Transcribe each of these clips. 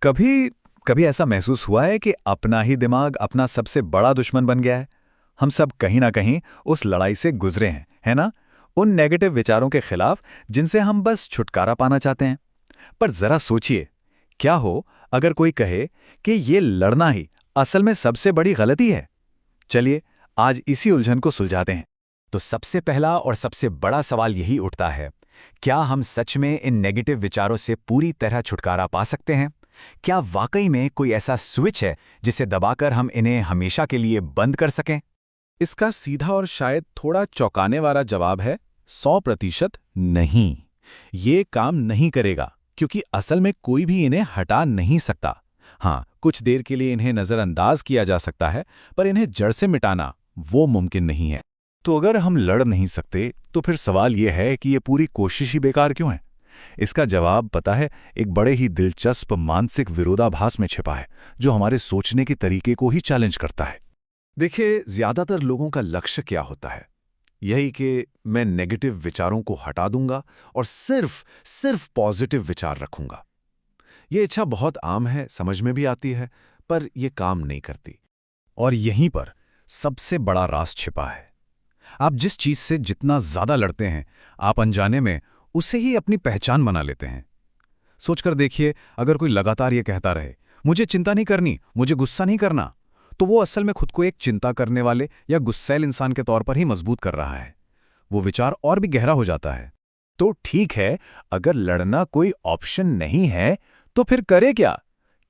कभी कभी ऐसा महसूस हुआ है कि अपना ही दिमाग अपना सबसे बड़ा दुश्मन बन गया है। हम सब कहीं ना कहीं उस लड़ाई से गुजरे हैं, है ना? उन नेगेटिव विचारों के खिलाफ जिनसे हम बस छुटकारा पाना चाहते हैं। पर जरा सोचिए, क्या हो अगर कोई कहे कि ये लड़ना ही असल में सबसे बड़ी गलती है। चलिए आज इसी उलझन को सुलझाते हैं। तो सबसे पहला और सबसे बड़ा सवाल यही उठता है, क्या हम सच में इन नेगेटिव विचारों से पूरी तरह छुटकारा पा सकते हैं? क्या वाकई में कोई ऐसा स्विच है जिसे दबाकर हम इन्हें हमेशा के लिए बंद कर सकें? इसका सीधा और शायद थोड़ा चौंकाने वाला जवाब है 100% नहीं। ये काम नहीं करेगा, क्योंकि असल में कोई भी इन्हें हटा नहीं सकता। हाँ, कुछ देर के लिए इन्हें नज़रअंदाज किया जा सकता है, पर इन्हें जड़ से मिटाना वो मुमकिन नहीं है। तो अगर हम लड़ नहीं सकते तो फिर सवाल यह है कि ये पूरी कोशिश ही बेकार क्यों है? इसका जवाब पता है, एक बड़े ही दिलचस्प मानसिक विरोधाभास में छिपा है, जो हमारे सोचने के तरीके को ही चैलेंज करता है। देखिए, ज्यादातर लोगों का लक्ष्य क्या होता है? यही कि मैं नेगेटिव विचारों को हटा दूंगा और सिर्फ पॉजिटिव विचार रखूंगा। ये इच्छा बहुत आम है, समझ में भी आती है, पर यह काम नहीं करती। और यहीं पर सबसे बड़ा राज छिपा है। आप जिस चीज से जितना ज्यादा लड़ते हैं, आप अनजाने में उसे ही अपनी पहचान बना लेते हैं। सोचकर देखिए, अगर कोई लगातार ये कहता रहे, मुझे चिंता नहीं करनी, मुझे गुस्सा नहीं करना, तो वो असल में खुद को एक चिंता करने वाले या गुस्सैल इंसान के तौर पर ही मजबूत कर रहा है। वो विचार और भी गहरा हो जाता है। तो ठीक है, अगर लड़ना कोई ऑप्शन नहीं है, तो फिर करे क्या?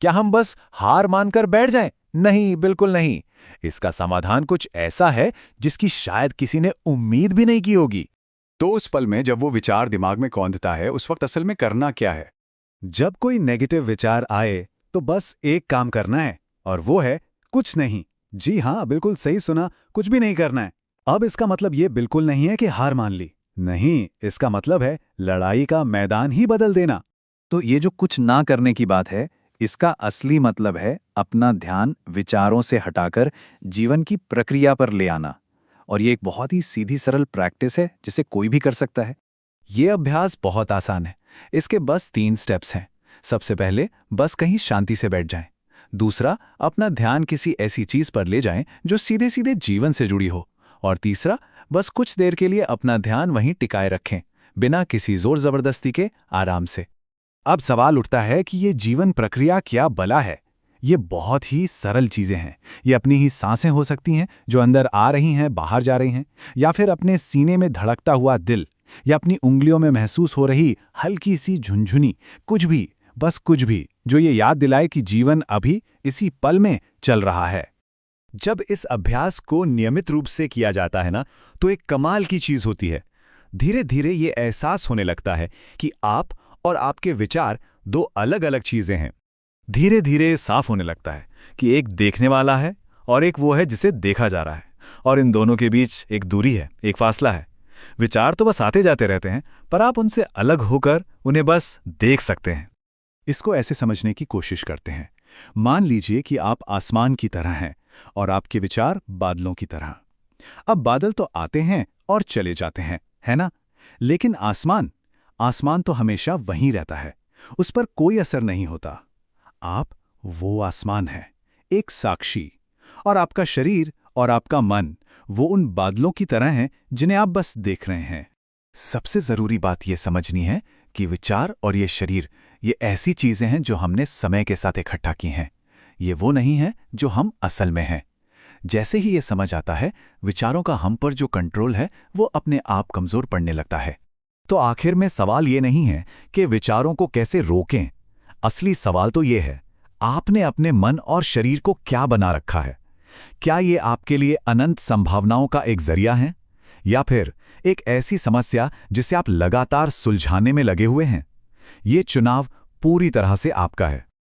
क्या हम बस हार मानकर बैठ जाएं? नहीं, बिल्कुल नहीं। इसका समाधान कुछ ऐसा है जिसकी शायद किसी ने उम्मीद भी नहीं की होगी। तो उस पल में जब वो विचार दिमाग में कौंधता है, उस वक्त असल में करना क्या है? जब कोई नेगेटिव विचार आए तो बस एक काम करना है, और वो है कुछ नहीं। जी हाँ, बिल्कुल सही सुना, कुछ भी नहीं करना है। अब इसका मतलब ये बिल्कुल नहीं है कि हार मान ली। नहीं, इसका मतलब है लड़ाई का मैदान ही बदल देना। तो ये जो कुछ ना करने की बात है, इसका असली मतलब है अपना ध्यान विचारों से हटाकर जीवन की प्रक्रिया पर ले आना। और ये एक बहुत ही सीधी सरल प्रैक्टिस है जिसे कोई भी कर सकता है। ये अभ्यास बहुत आसान है। इसके बस 3 स्टेप्स हैं। सबसे पहले बस कहीं शांति से बैठ जाएं। दूसरा, अपना ध्यान किसी ऐसी चीज पर ले जाएं जो सीधे सीधे जीवन से जुड़ी हो। और तीसरा, बस कुछ देर के लिए अपना ध्यान वहीं टिकाए रखें, बिना किसी जोर जबरदस्ती के, आराम से। अब सवाल उठता है कि ये जीवन प्रक्रिया क्या बला है? ये बहुत ही सरल चीजें हैं। ये अपनी ही सांसें हो सकती हैं जो अंदर आ रही हैं, बाहर जा रही हैं, या फिर अपने सीने में धड़कता हुआ दिल, या अपनी उंगलियों में महसूस हो रही हल्की सी झुनझुनी। कुछ भी, बस कुछ भी, जो ये याद दिलाए कि जीवन अभी इसी पल में चल रहा है। जब इस अभ्यास को नियमित रूप से किया जाता है ना, तो एक कमाल की चीज होती है। धीरे धीरे ये एहसास होने लगता है कि आप और आपके विचार 2 अलग अलग चीजें हैं। धीरे धीरे साफ होने लगता है कि एक देखने वाला है और एक वो है जिसे देखा जा रहा है, और इन दोनों के बीच एक दूरी है, एक फासला है। विचार तो बस आते जाते रहते हैं, पर आप उनसे अलग होकर उन्हें बस देख सकते हैं। इसको ऐसे समझने की कोशिश करते हैं। मान लीजिए कि आप आसमान की तरह हैं और आपके विचार बादलों की तरह। अब बादल तो आते हैं और चले जाते हैं, है ना? लेकिन आसमान तो हमेशा वहीं रहता है, उस पर कोई असर नहीं होता। आप वो आसमान है, एक साक्षी। और आपका शरीर और आपका मन वो उन बादलों की तरह हैं जिन्हें आप बस देख रहे हैं। सबसे जरूरी बात यह समझनी है कि विचार और ये शरीर, ये ऐसी चीजें हैं जो हमने समय के साथ इकट्ठा की हैं। ये वो नहीं है जो हम असल में हैं। जैसे ही ये समझ आता है, विचारों का हम पर जो कंट्रोल है वो अपने आप कमजोर पड़ने लगता है। तो आखिर में सवाल ये नहीं है कि विचारों को कैसे रोकें। असली सवाल तो ये है, आपने अपने मन और शरीर को क्या बना रखा है? क्या ये आपके लिए अनंत संभावनाओं का एक जरिया है, या फिर एक ऐसी समस्या जिसे आप लगातार सुलझाने में लगे हुए हैं? ये चुनाव पूरी तरह से आपका है।